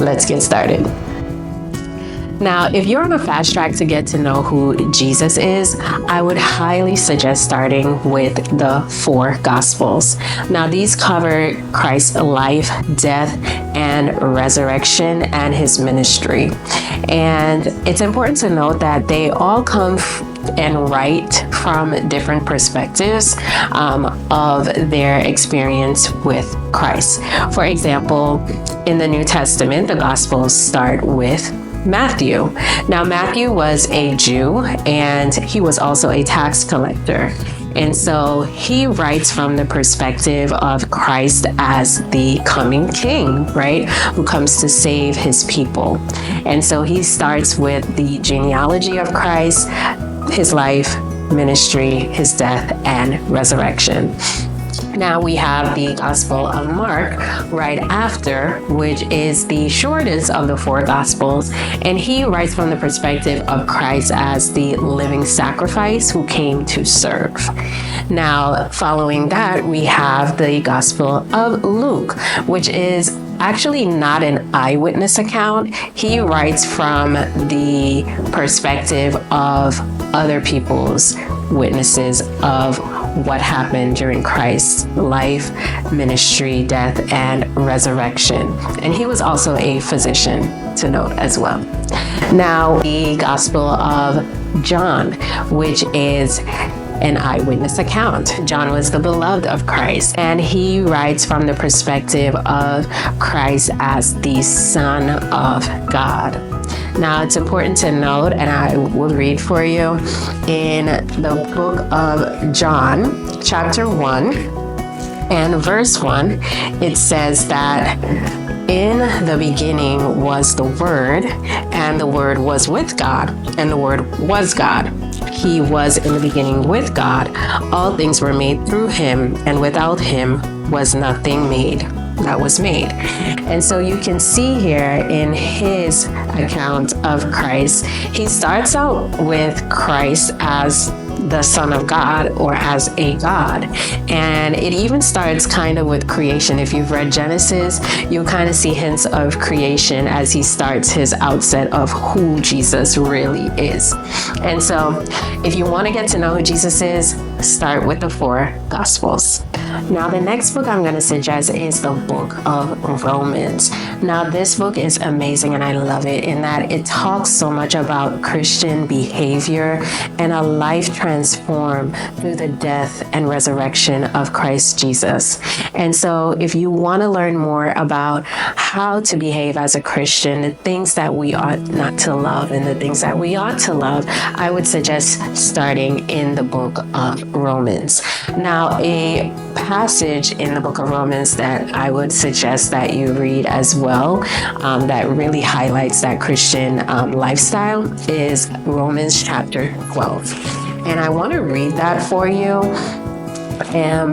let's get started. Now, if you're on a fast track to get to know who Jesus is, I would highly suggest starting with the 4 Gospels. Now, these cover Christ's life, death, and resurrection and his ministry. And it's important to note that they all come and write from different perspectives of their experience with Christ. For example, in the New Testament, the Gospels start with Matthew. Now, Matthew was a Jew and he was also a tax collector. And so he writes from the perspective of Christ as the coming king, right? Who comes to save his people. And so he starts with the genealogy of Christ, his life, ministry, his death, and resurrection. Now we have the Gospel of Mark right after, which is the shortest of the 4 Gospels, and he writes from the perspective of Christ as the living sacrifice who came to serve. Now, following that, we have the Gospel of Luke, which is actually not an eyewitness account. He writes from the perspective of other people's witnesses of what happened during Christ's life, ministry, death, and resurrection. And he was also a physician, to note as well. Now, the Gospel of John, which is an eyewitness account. John was the beloved of Christ, and he writes from the perspective of Christ as the Son of God. Now, it's important to note, and I will read for you, in the book of John, chapter 1 and verse 1, it says that in the beginning was the Word, and the Word was with God, and the Word was God. He was in the beginning with God. All things were made through him, and without him was nothing made that was made. And so you can see here in his account of Christ, he starts out with Christ as the Son of God, or as a God. And it even starts kind of with creation. If you've read Genesis, you'll kind of see hints of creation as he starts his outset of who Jesus really is. And so if you want to get to know who Jesus is, start with the 4 Gospels. Now, the next book I'm going to suggest is the book of Romans. Now, this book is amazing and I love it in that it talks so much about Christian behavior and a life transformed through the death and resurrection of Christ Jesus. And so if you want to learn more about how to behave as a Christian, the things that we ought not to love and the things that we ought to love, I would suggest starting in the book of Romans. Now, a passage in the book of Romans that I would suggest that you read as well, that really highlights that Christian lifestyle, is Romans chapter 12. And I want to read that for you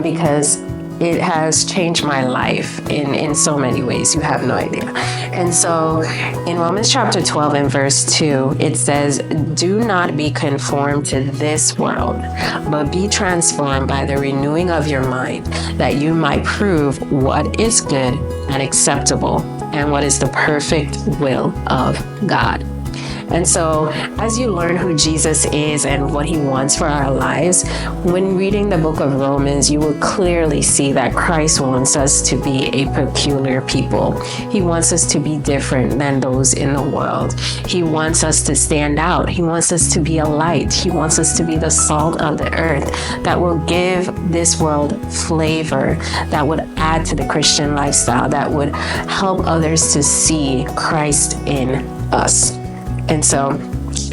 because it has changed my life in so many ways. You have no idea. And so in Romans chapter 12 and verse 2, it says, "Do not be conformed to this world, but be transformed by the renewing of your mind, that you might prove what is good and acceptable and what is the perfect will of God." And so as you learn who Jesus is and what he wants for our lives, when reading the book of Romans, you will clearly see that Christ wants us to be a peculiar people. He wants us to be different than those in the world. He wants us to stand out. He wants us to be a light. He wants us to be the salt of the earth that will give this world flavor, that would add to the Christian lifestyle, that would help others to see Christ in us. And so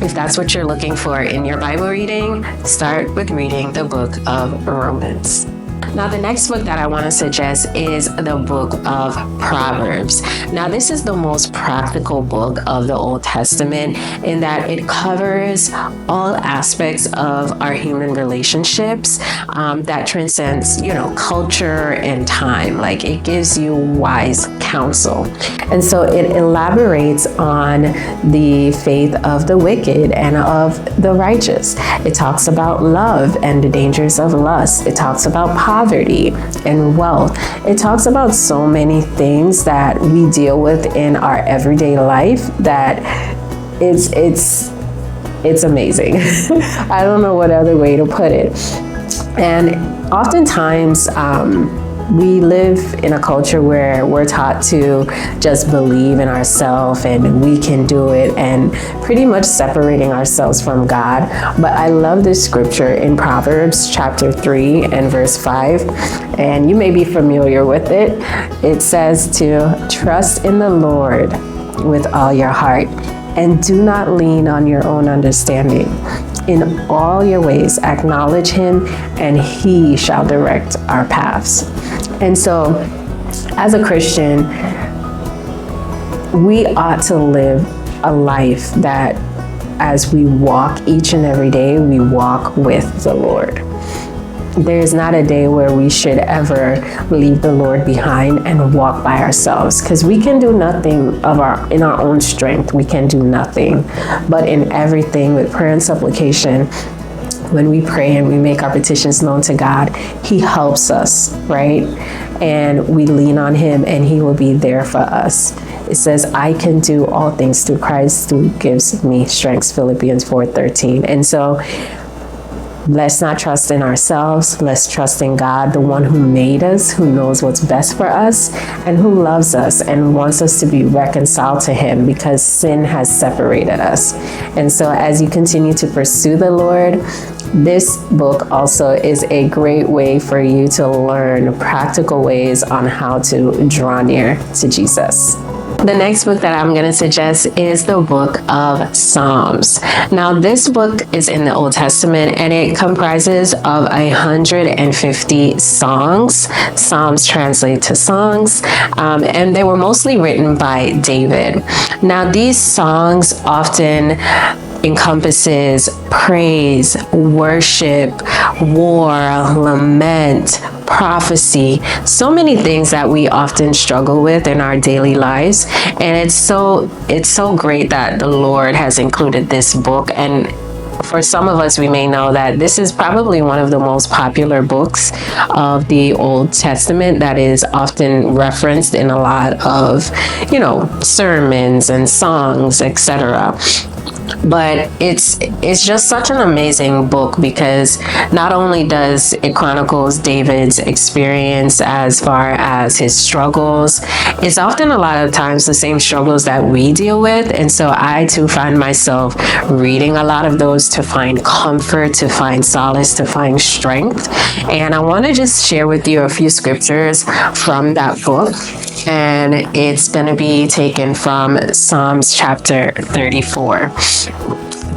if that's what you're looking for in your Bible reading, start with reading the book of Romans. Now, the next book that I want to suggest is the book of Proverbs. Now, this is the most practical book of the Old Testament in that it covers all aspects of our human relationships that transcends, culture and time. Like, it gives you wise counsel counsel. And so it elaborates on the faith of the wicked and of the righteous. It talks about love and the dangers of lust. It talks about poverty and wealth. It talks about so many things that we deal with in our everyday life that it's amazing. I don't know what other way to put it. And oftentimes, we live in a culture where we're taught to just believe in ourselves and we can do it, and pretty much separating ourselves from God. But I love this scripture in Proverbs chapter 3 and verse 5, and you may be familiar with it. It says to trust in the Lord with all your heart and do not lean on your own understanding. In all your ways, acknowledge him, and he shall direct our paths. And so, as a Christian, we ought to live a life that as we walk each and every day, we walk with the Lord. There is not a day where we should ever leave the Lord behind and walk by ourselves, because we can do nothing in our own strength. We can do nothing, but in everything with prayer and supplication, when we pray and we make our petitions known to God, he helps us, right? And we lean on him and he will be there for us. It says, I can do all things through Christ who gives me strength, Philippians 4:13. And so let's not trust in ourselves. Let's trust in God, the one who made us, who knows what's best for us, and who loves us and wants us to be reconciled to him, because sin has separated us. And so as you continue to pursue the Lord, this book also is a great way for you to learn practical ways on how to draw near to Jesus. The next book that I'm going to suggest is the book of Psalms. Now, this book is in the Old Testament and it comprises of 150 songs. Psalms translate to songs, and they were mostly written by David. Now, these songs often encompasses praise, worship, war, lament, prophecy, so many things that we often struggle with in our daily lives. And it's so great that the Lord has included this book. And for some of us, we may know that this is probably one of the most popular books of the Old Testament that is often referenced in a lot of, sermons and songs, etc. But it's just such an amazing book, because not only does it chronicles David's experience as far as his struggles, it's often a lot of times the same struggles that we deal with. And so I too find myself reading a lot of those to find comfort, to find solace, to find strength. And I want to just share with you a few scriptures from that book. And it's going to be taken from Psalms chapter 34.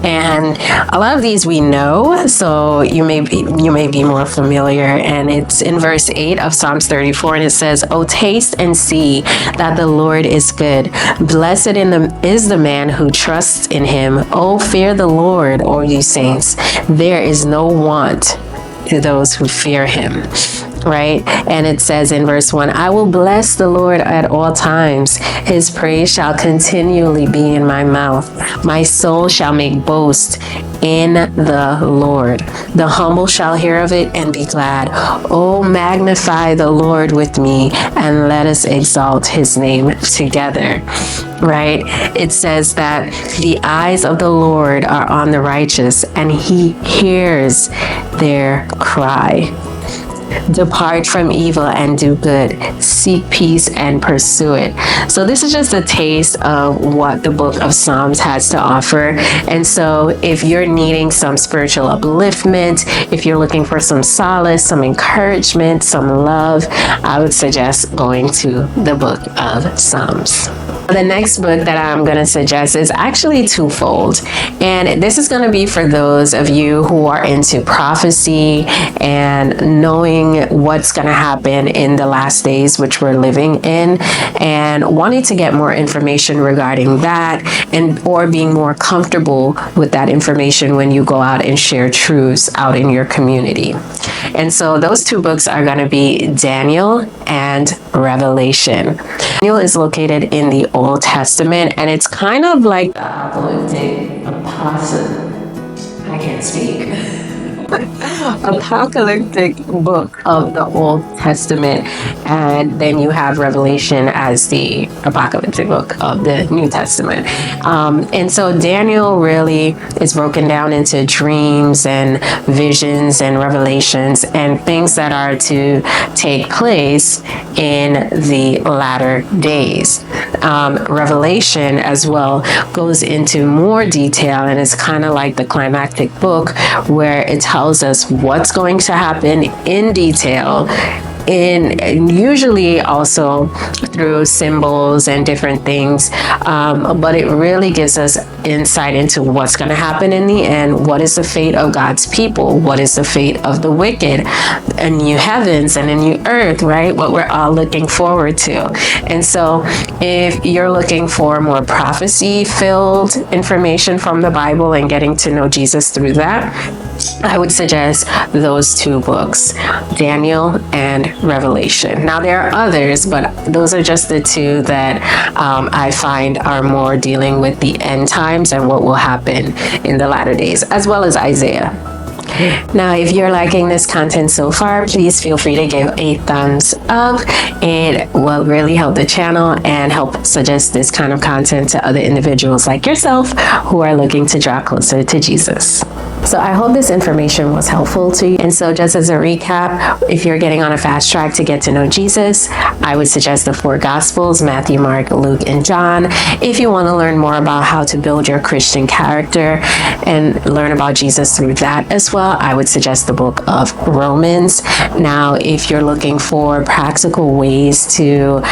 And a lot of these we know, so you may be more familiar. And it's in verse 8 of Psalms 34, and it says, "Oh, taste and see that the Lord is good. Blessed is the man who trusts in him. Oh, fear the Lord, all you saints. There is no want to those who fear him." Right? And it says in verse 1, "I will bless the Lord at all times. His praise shall continually be in my mouth. My soul shall make boast in the Lord. The humble shall hear of it and be glad. Oh, magnify the Lord with me, and let us exalt his name together." Right? It says that the eyes of the Lord are on the righteous, and he hears their cry. Depart from evil and do good. Seek peace and pursue it. So this is just a taste of what the book of Psalms has to offer. And so if you're needing some spiritual upliftment, if you're looking for some solace, some encouragement, some love, I would suggest going to the book of Psalms. The next book that I'm going to suggest is actually twofold. And this is going to be for those of you who are into prophecy and knowing what's going to happen in the last days, which we're living in, and wanting to get more information regarding that, and or being more comfortable with that information when you go out and share truths out in your community. And so those two books are going to be Daniel and Revelation. Daniel is located in the Old Testament, and it's kind of like the apocalyptic I can't speak. Apocalyptic book of the Old Testament, and then you have Revelation as the apocalyptic book of the New Testament. And so Daniel really is broken down into dreams and visions and revelations and things that are to take place in the latter days. Revelation as well goes into more detail, and it's kind of like the climactic book where it tells us what's going to happen in detail, and usually also through symbols and different things, but it really gives us insight into what's going to happen in the end. What is the fate of God's people? What is the fate of the wicked? A new heavens and a new earth, right? What we're all looking forward to. And so if you're looking for more prophecy-filled information from the Bible and getting to know Jesus through that, I would suggest those two books, Daniel and Revelation. Now, there are others, but those are just the two that I find are more dealing with the end times and what will happen in the latter days, as well as Isaiah. Now, if you're liking this content so far, please feel free to give a thumbs up. It will really help the channel and help suggest this kind of content to other individuals like yourself who are looking to draw closer to Jesus. So I hope this information was helpful to you. And so just as a recap, if you're getting on a fast track to get to know Jesus, I would suggest the 4 Gospels, Matthew, Mark, Luke, and John. If you want to learn more about how to build your Christian character and learn about Jesus through that as well, I would suggest the book of Romans. Now, if you're looking for practical ways to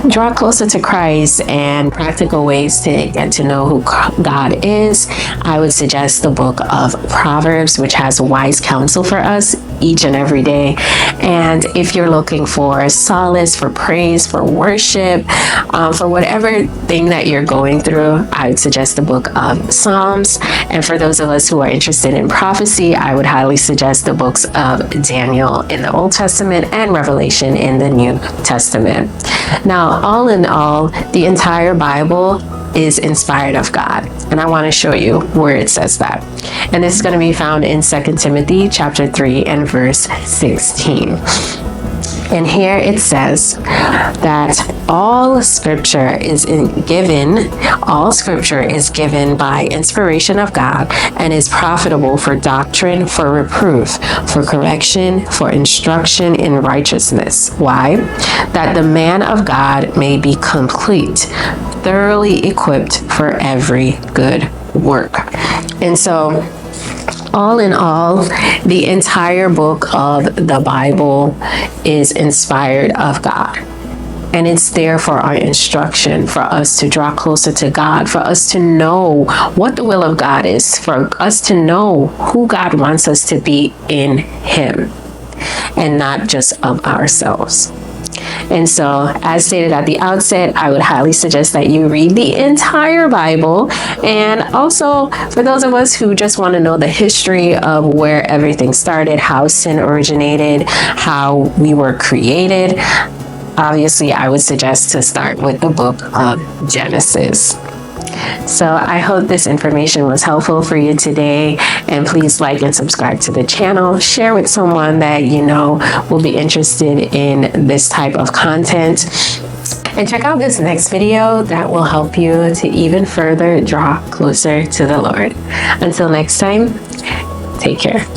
draw closer to Christ and practical ways to get to know who God is, I would suggest the book of Proverbs, which has wise counsel for us each and every day. And if you're looking for solace, for praise, for worship, for whatever thing that you're going through, I would suggest the book of Psalms. And for those of us who are interested in prophecy, I would highly suggest the books of Daniel in the Old Testament and Revelation in the New Testament. Now, all in all, the entire Bible is inspired of God, and I want to show you where it says that. And this is going to be found in 2 Timothy chapter 3 and verse 16. And here it says that all scripture is given by inspiration of God and is profitable for doctrine, for reproof, for correction, for instruction in righteousness. Why? That the man of God may be complete, thoroughly equipped for every good work. And so, all in all, the entire book of the Bible is inspired of God. And it's there for our instruction, for us to draw closer to God, for us to know what the will of God is, for us to know who God wants us to be in Him, and not just of ourselves. And so, as stated at the outset, I would highly suggest that you read the entire Bible. And also, for those of us who just want to know the history of where everything started, how sin originated, how we were created, obviously, I would suggest to start with the book of Genesis. So I hope this information was helpful for you today, and please like and subscribe to the channel. Share with someone that you know will be interested in this type of content. And check out this next video that will help you to even further draw closer to the Lord. Until next time, take care.